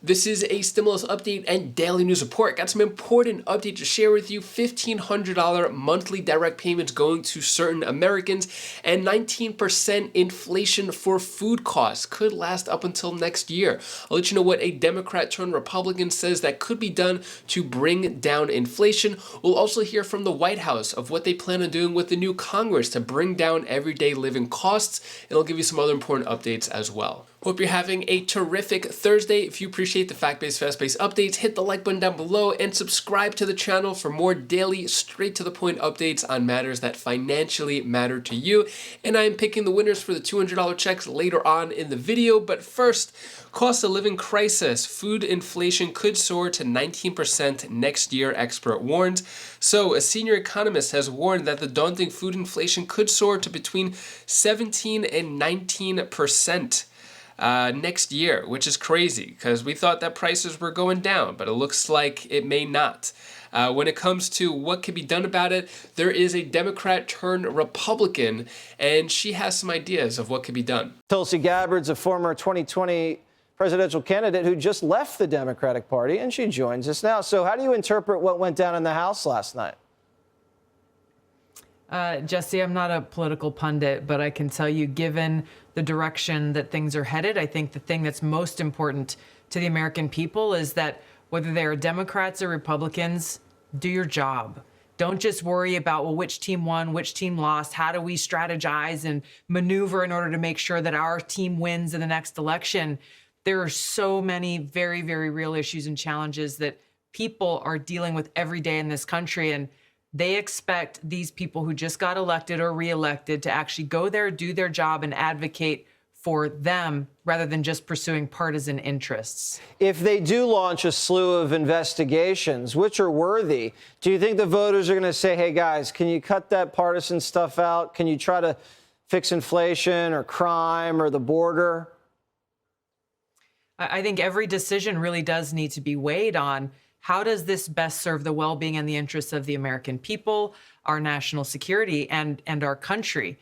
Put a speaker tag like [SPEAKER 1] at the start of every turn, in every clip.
[SPEAKER 1] This is a stimulus update and daily news report. Got some important update to share with you. $1,500 monthly direct payments going to certain Americans, and 19% inflation for food costs could last up until next year. I'll let you know what a Democrat turned Republican says that could be done to bring down inflation. We'll also hear from the White House of what they plan on doing with the new Congress to bring down everyday living costs, and I'll give you some other important updates as well. Hope you're having a terrific Thursday. If you appreciate the fact-based, fast-paced updates, hit the like button down below and subscribe to the channel for more daily, straight-to-the-point updates on matters that financially matter to you. And I am picking the winners for the $200 checks later on in the video. But first, cost of living crisis. Food inflation could soar to 19% next year, expert warns. So a senior economist has warned that the daunting food inflation could soar to between 17 and 19%. Next year, which is crazy because we thought that prices were going down, but it looks like it may not. When it comes to what can be done about it, there is a Democrat turned Republican, and she has some ideas of what could be done.
[SPEAKER 2] Tulsi Gabbard's a former 2020 presidential candidate who just left the Democratic Party, and she joins us now. So how do you interpret what went down in the House last night?
[SPEAKER 3] Jesse, I'm not a political pundit, but I can tell you, given the direction that things are headed, I think the thing that's most important to the American people is that whether they're Democrats or Republicans, do your job. Don't just worry about, well, which team won, which team lost, how do we strategize and maneuver in order to make sure that our team wins in the next election. There are so many very, very real issues and challenges that people are dealing with every day in this country, and they expect these people who just got elected or reelected to actually go there, do their job, and advocate for them rather than just pursuing partisan interests.
[SPEAKER 2] If they do launch a slew of investigations, which are worthy, do you think the voters are going to say, hey, guys, can you cut that partisan stuff out? Can you try to fix inflation or crime or the border?
[SPEAKER 3] I think every decision really does need to be weighed on how does this best serve the well-being and the interests of the American people, our national security, and our country?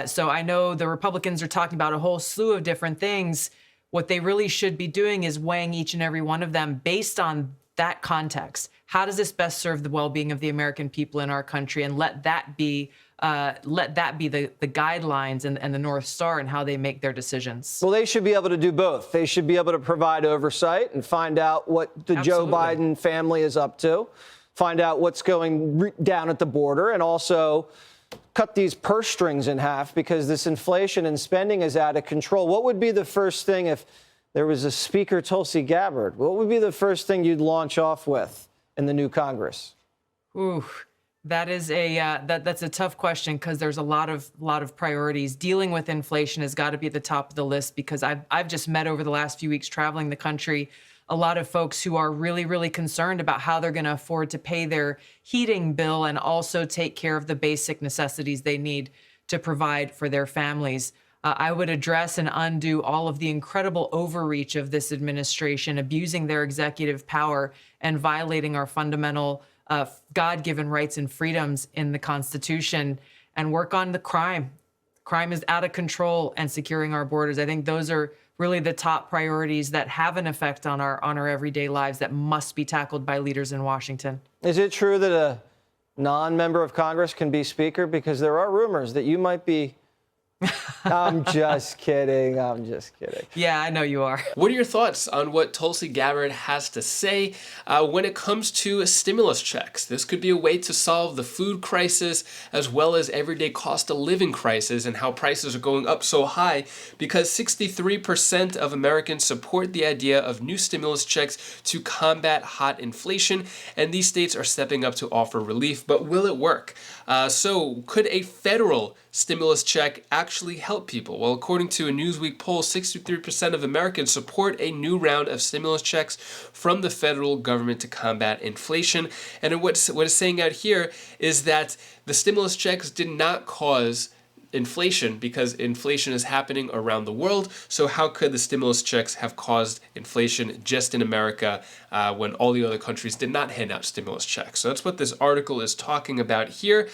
[SPEAKER 3] So I know the Republicans are talking about a whole slew of different things. What they really should be doing is weighing each and every one of them based on that context. How does this best serve the well-being of the American people in our country? And let that be the guidelines and the North Star and how they make their decisions.
[SPEAKER 2] Well, they should be able to do both. They should be able to provide oversight and find out what the Joe Biden family is up to, find out what's going down at the border, and also cut these purse strings in half because this inflation and spending is out of control. What would be the first thing if there was a Speaker Tulsi Gabbard? What would be the first thing you'd launch off with in the new Congress?
[SPEAKER 3] Ooh. That is that's a tough question because there's a lot of priorities. Dealing with inflation has got to be at the top of the list because I've just met over the last few weeks traveling the country a lot of folks who are really, really concerned about how they're going to afford to pay their heating bill and also take care of the basic necessities they need to provide for their families. I would address and undo all of the incredible overreach of this administration, abusing their executive power and violating our fundamental God-given rights and freedoms in the Constitution, and work on the crime. Crime is out of control, and securing our borders. I think those are really the top priorities that have an effect on our everyday lives that must be tackled by leaders in Washington.
[SPEAKER 2] Is it true that a non-member of Congress can be Speaker? Because there are rumors that you might be. I'm just kidding. I'm just kidding.
[SPEAKER 3] Yeah, I know you are.
[SPEAKER 1] What are your thoughts on what Tulsi Gabbard has to say when it comes to stimulus checks? This could be a way to solve the food crisis as well as everyday cost of living crisis and how prices are going up so high because 63% of Americans support the idea of new stimulus checks to combat hot inflation, and these states are stepping up to offer relief. But will it work? So could a federal stimulus check actually help people? Well, according to a Newsweek poll, 63% of Americans support a new round of stimulus checks from the federal government to combat inflation. And what it's saying out here is that the stimulus checks did not cause inflation because inflation is happening around the world. So how could the stimulus checks have caused inflation just in America when all the other countries did not hand out stimulus checks? So that's what this article is talking about here.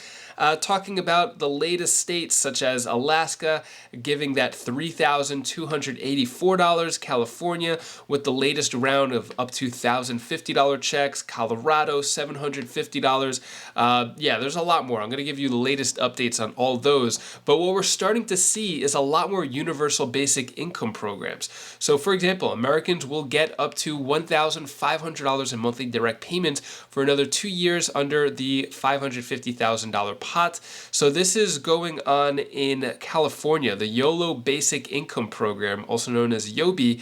[SPEAKER 1] Talking about the latest states such as Alaska giving that $3,284, California with the latest round of up to $1,050 checks, Colorado $750. Yeah, there's a lot more. I'm going to give you the latest updates on all those. But what we're starting to see is a lot more universal basic income programs. So for example, Americans will get up to $1,500 in monthly direct payments for another 2 years under the $550,000 pot. So this is going on in California. The YOLO Basic Income Program, also known as YOBI,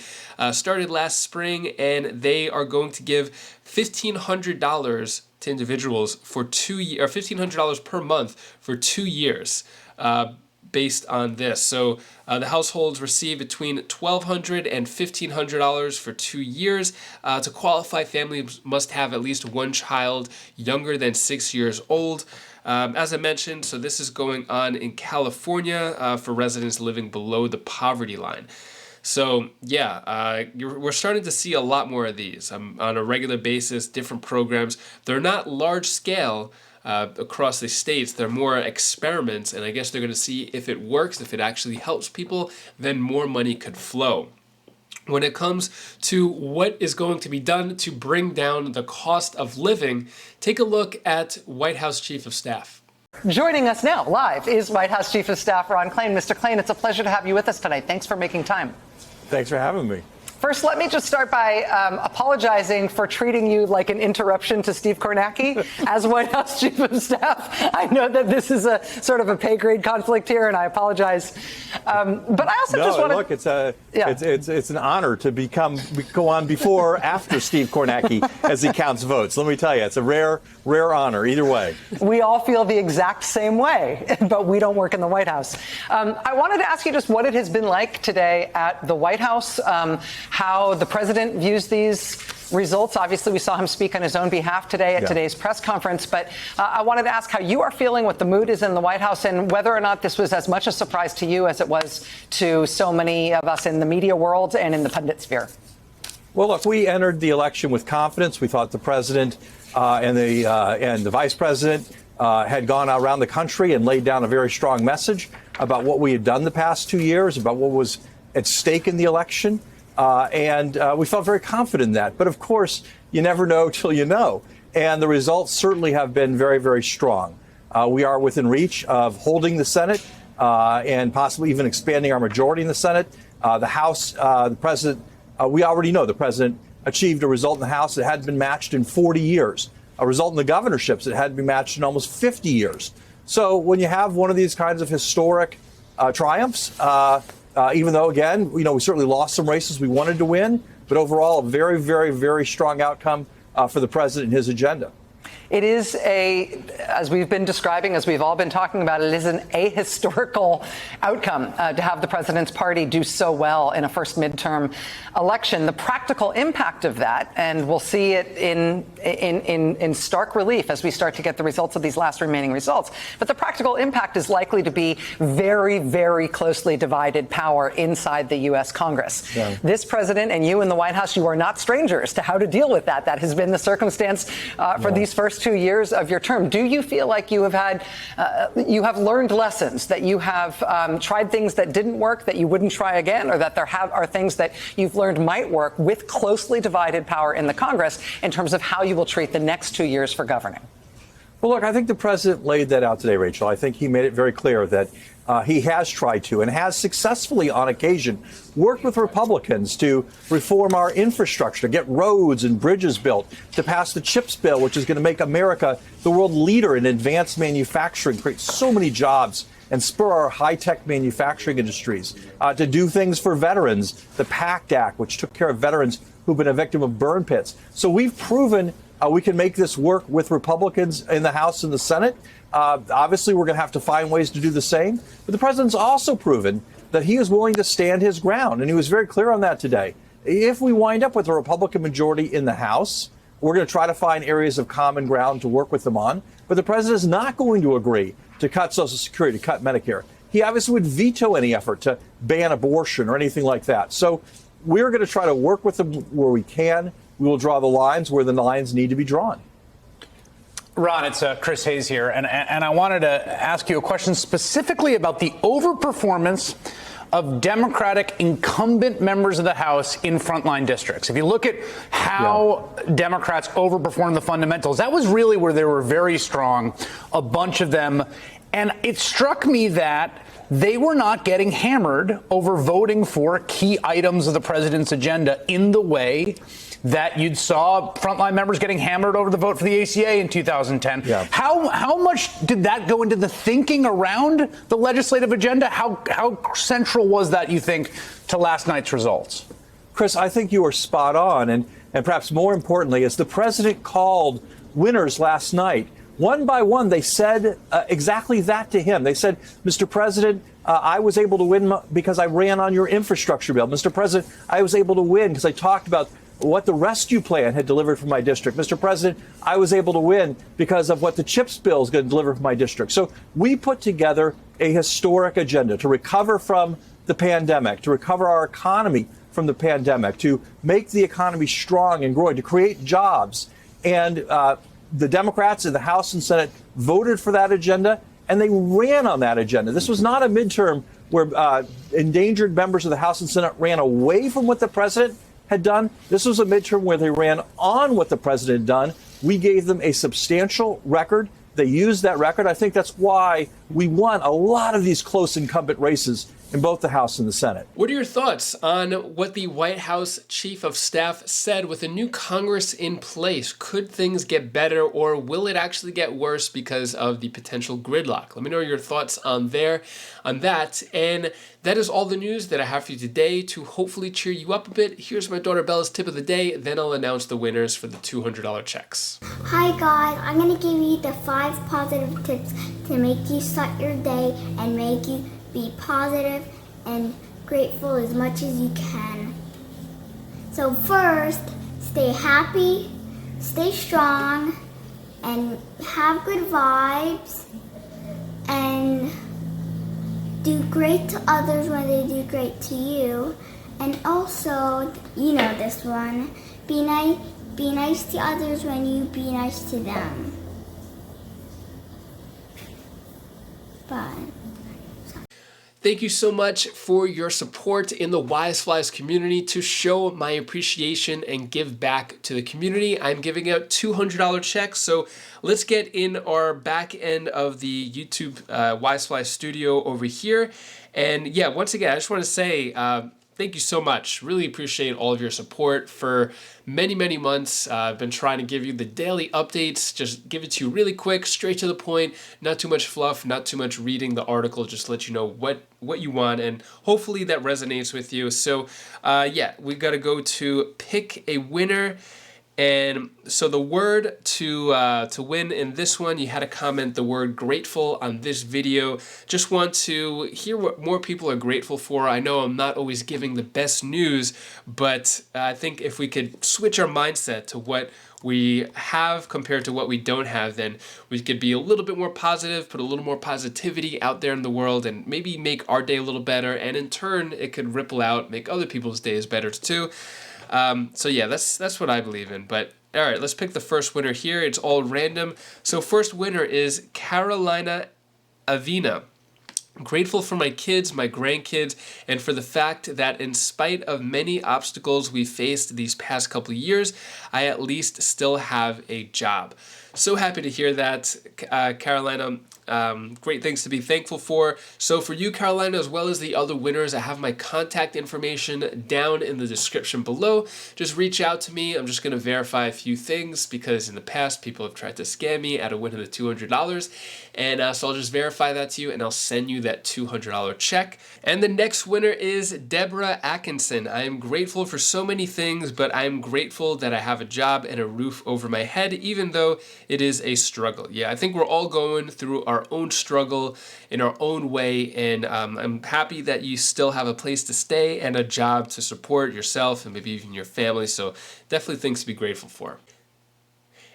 [SPEAKER 1] started last spring, and they are going to give $1,500 to individuals for 2 years, or $1,500 per month for 2 years. Based on this. So the households receive between $1,200 and $1,500 for 2 years. To qualify, families must have at least one child younger than 6 years old. As I mentioned, so this is going on in California for residents living below the poverty line. So yeah, we're starting to see a lot more of these on a regular basis, different programs. They're not large scale across the states. They're more experiments, and I guess they're going to see if it works, if it actually helps people, then more money could flow. When it comes to what is going to be done to bring down the cost of living, take a look at White House Chief of Staff.
[SPEAKER 4] Joining us now live is White House Chief of Staff Ron Klain. Mr. Klain, it's a pleasure to have you with us tonight. Thanks for making time.
[SPEAKER 5] Thanks for having me.
[SPEAKER 4] First, let me just start by apologizing for treating you like an interruption to Steve Kornacki as White House Chief of Staff. I know that this is a sort of a pay grade conflict here, and I apologize. But I also just want to
[SPEAKER 5] look. It's an honor to go on before after Steve Kornacki as he counts votes. Let me tell you, it's a rare honor either way.
[SPEAKER 4] We all feel the exact same way, but we don't work in the White House. I wanted to ask you just what it has been like today at the White House. How the president views these results. Obviously, we saw him speak on his own behalf today at today's press conference. But I wanted to ask how you are feeling, what the mood is in the White House, and whether or not this was as much a surprise to you as it was to so many of us in the media world and in the pundit sphere.
[SPEAKER 5] Well, look, we entered the election with confidence. We thought the president and the vice president had gone around the country and laid down a very strong message about what we had done the past 2 years, about what was at stake in the election. And we felt very confident in that. But of course, you never know till you know. And the results certainly have been very, very strong. We are within reach of holding the Senate and possibly even expanding our majority in the Senate. The House, the president, we already know the president achieved a result in the House that hadn't been matched in 40 years, a result in the governorships that hadn't been matched in almost 50 years. So when you have one of these kinds of historic triumphs, even though, again, we certainly lost some races we wanted to win, but overall, a very, very, very strong outcome for the president and his agenda.
[SPEAKER 4] It is as we've been describing, as we've all been talking about, it is an ahistorical outcome to have the president's party do so well in a first midterm election. The practical impact of that, and we'll see it in stark relief as we start to get the results of these last remaining results, but the practical impact is likely to be very, very closely divided power inside the U.S. Congress. Yeah. This president and you in the White House, you are not strangers to how to deal with that. That has been the circumstance for these first 2 years of your term. Do you feel like you have learned lessons, that you have tried things that didn't work that you wouldn't try again, or that there are things that you've learned might work with closely divided power in the Congress in terms of how you will treat the next 2 years for governing?
[SPEAKER 5] Well, look, I think the president laid that out today, Rachel. I think he made it very clear that he has tried to and has successfully on occasion worked with Republicans to reform our infrastructure, to get roads and bridges built, to pass the CHIPS bill, which is going to make America the world leader in advanced manufacturing, create so many jobs and spur our high-tech manufacturing industries, to do things for veterans, the PACT Act, which took care of veterans who've been a victim of burn pits. So we've proven we can make this work with Republicans in the House and the Senate. Obviously, we're going to have to find ways to do the same. But the president's also proven that he is willing to stand his ground. And he was very clear on that today. If we wind up with a Republican majority in the House, we're going to try to find areas of common ground to work with them on. But the president is not going to agree to cut Social Security, to cut Medicare. he obviously would veto any effort to ban abortion or anything like that. So we're going to try to work with him where we can. We will draw the lines where the lines need to be drawn.
[SPEAKER 6] Ron, it's Chris Hayes here, and I wanted to ask you a question specifically about the overperformance of Democratic incumbent members of the House in frontline districts. If you look at how Democrats overperformed the fundamentals, that was really where they were very strong, a bunch of them. And it struck me that they were not getting hammered over voting for key items of the president's agenda in the way that you'd saw frontline members getting hammered over the vote for the ACA in 2010.
[SPEAKER 5] Yeah.
[SPEAKER 6] How much did that go into the thinking around the legislative agenda? How central was that, you think, to last night's results?
[SPEAKER 5] Chris, I think you are spot on. And perhaps more importantly, as the president called winners last night, one by one, they said exactly that to him. They said, Mr. President, I was able to win because I ran on your infrastructure bill. Mr. President, I was able to win because I talked about what the rescue plan had delivered for my district. Mr. President, I was able to win because of what the CHIPS bill is going to deliver for my district. So we put together a historic agenda to recover from the pandemic, to recover our economy from the pandemic, to make the economy strong and growing, to create jobs. And the Democrats in the House and Senate voted for that agenda, and they ran on that agenda. This was not a midterm where endangered members of the House and Senate ran away from what the president had done. This was a midterm where they ran on what the president had done. We gave them a substantial record. They used that record. I think that's why we won a lot of these close incumbent races in both the House and the Senate.
[SPEAKER 1] What are your thoughts on what the White House Chief of Staff said with a new Congress in place? Could things get better, or will it actually get worse because of the potential gridlock? Let me know your thoughts on that. And that is all the news that I have for you today to hopefully cheer you up a bit. Here's my daughter Bella's tip of the day. Then I'll announce the winners for the $200 checks.
[SPEAKER 7] Hi guys, I'm going to give you the 5 positive tips to make you start your day and make you be positive and grateful as much as you can. So first, stay happy, stay strong, and have good vibes, and do great to others when they do great to you. And also, you know this one, be nice to others when you be nice to them. Bye.
[SPEAKER 1] Thank you so much for your support in the Wise Flies community. To show my appreciation and give back to the community, I'm giving out $200 checks. So let's get in our back end of the YouTube Wise Flies studio over here. And yeah, once again, I just want to say thank you so much. Really appreciate all of your support for many, many months. I've been trying to give you the daily updates, just give it to you really quick, straight to the point, not too much fluff, not too much reading the article, just let you know what you want, and hopefully that resonates with you. So yeah, we got to go to pick a winner. And so the word to win in this one, you had to comment the word grateful on this video. Just want to hear what more people are grateful for. I know I'm not always giving the best news, but I think if we could switch our mindset to what we have compared to what we don't have, then we could be a little bit more positive, put a little more positivity out there in the world, and maybe make our day a little better. And in turn, it could ripple out, make other people's days better too. So yeah, that's what I believe in. But all right, let's pick the first winner here. It's all random. So first winner is Carolina Avina. I'm grateful for my kids, my grandkids, and for the fact that in spite of many obstacles we faced these past couple of years, I at least still have a job. So happy to hear that, Carolina. Great things to be thankful for. So for you, Carolina, as well as the other winners, I have my contact information down in the description below. Just reach out to me. I'm just going to verify a few things because in the past, people have tried to scam me out of winning the $200. And so I'll just verify that to you, and I'll send you that $200 check. And the next winner is Deborah Atkinson. I am grateful for so many things, but I am grateful that I have a job and a roof over my head, even though it is a struggle. Yeah, I think we're all going through our own struggle in our own way, and I'm happy that you still have a place to stay and a job to support yourself and maybe even your family. So definitely things to be grateful for.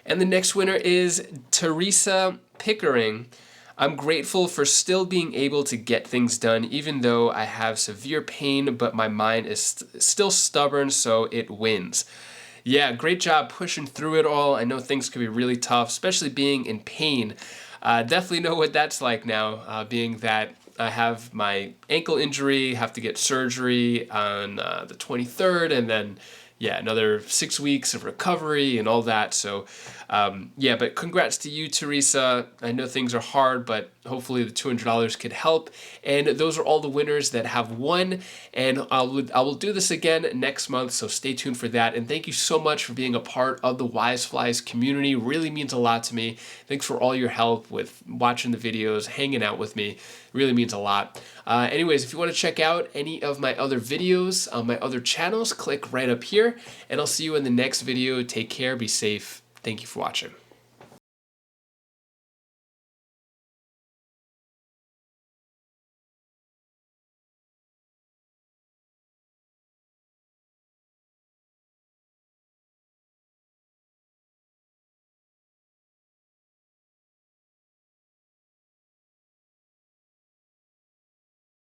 [SPEAKER 1] And the next winner is Teresa Pickering. I'm grateful for still being able to get things done, even though I have severe pain, but my mind is still stubborn, so it wins. Yeah, great job pushing through it all. I know things can be really tough, especially being in pain. Definitely know what that's like now, being that I have my ankle injury, have to get surgery on the 23rd, and then, yeah, another 6 weeks of recovery and all that. So, yeah, but congrats to you, Teresa. I know things are hard, but hopefully the $200 could help. And those are all the winners that have won. And I will do this again next month, so stay tuned for that. And thank you so much for being a part of the Wise Flies community. Really means a lot to me. Thanks for all your help with watching the videos, hanging out with me. Really means a lot. Anyways, if you want to check out any of my other videos on my other channels, click right up here. And I'll see you in the next video. Take care. Be safe. Thank you for watching.